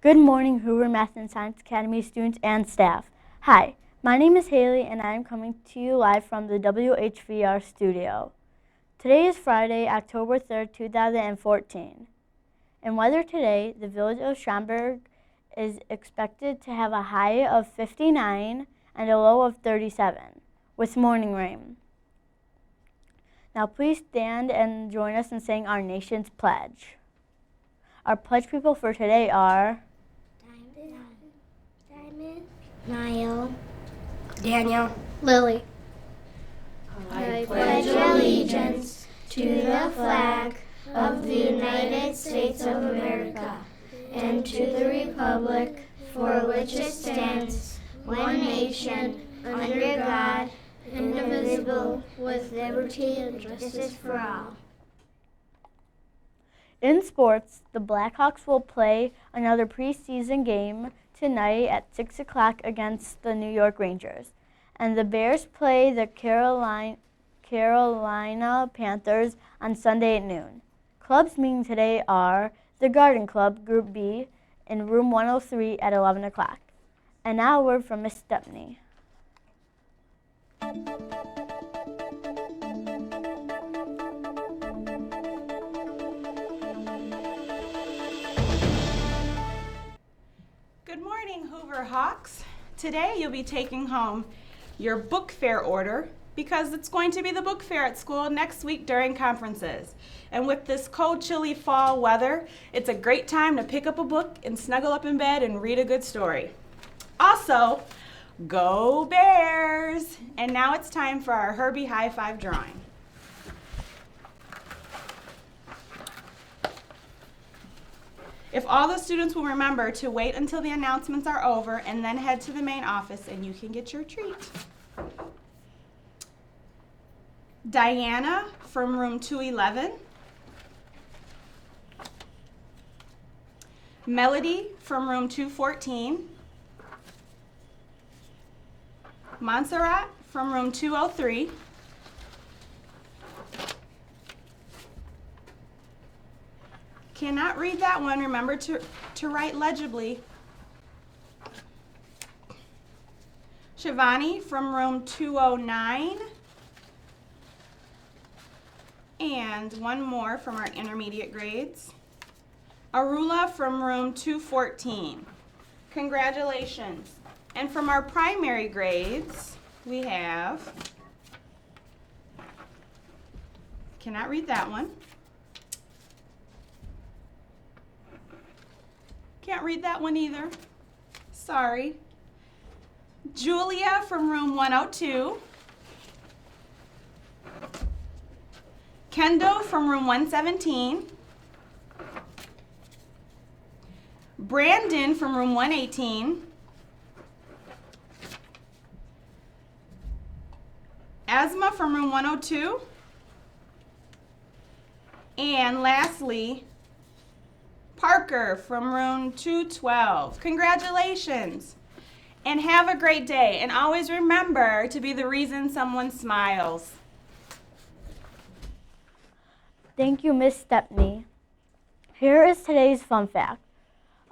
Good morning, Hoover Math and Science Academy students and staff. Hi, my name is Haley and I am coming to you live from the WHVR studio. Today is Friday, October 3rd, 2014. In weather today, the village of Schaumburg is expected to have a high of 59 and a low of 37, with morning rain. Now please stand and join us in saying our nation's pledge. Our pledge people for today are Diamond, Niall, Daniel, Lily. I pledge allegiance to the flag of the United States of America and to the republic for which it stands, one nation, under God, indivisible, with liberty and justice for all. In sports, the Blackhawks will play another preseason game tonight at 6 o'clock against the New York Rangers. And the Bears play the Carolina Panthers on Sunday at noon. Clubs meeting today are the Garden Club, Group B, in room 103 at 11 o'clock. And now a word from Miss Stepney. Good morning, Hoover Hawks. Today you'll be taking home your book fair order because it's going to be the book fair at school next week during conferences. And with this cold, chilly fall weather, it's a great time to pick up a book and snuggle up in bed and read a good story. Also, go Bears! And now it's time for our Herbie High Five drawing. If all the students will remember to wait until the announcements are over and then head to the main office and you can get your treat. Diana from room 211. Melody from room 214. Montserrat from room 203. Cannot read that one. Remember to write legibly. Shivani from room 209. And one more from our intermediate grades. Arula from room 214. Congratulations. And from our primary grades, we have, cannot read that one. Can't read that one either. Sorry. Julia from room 102. Kendo from room 117. Brandon from room 118. Asma from room 102. And lastly, Parker from room 212. Congratulations. And have a great day. And always remember to be the reason someone smiles. Thank you, Miss Stepney. Here is today's fun fact.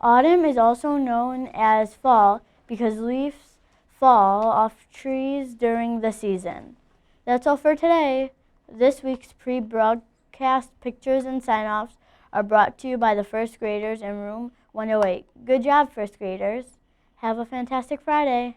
Autumn is also known as fall because leaves fall off trees during the season. That's all for today. This week's pre-broadcast pictures and sign-offs are brought to you by the first graders in room 108. Good job, first graders. Have a fantastic Friday.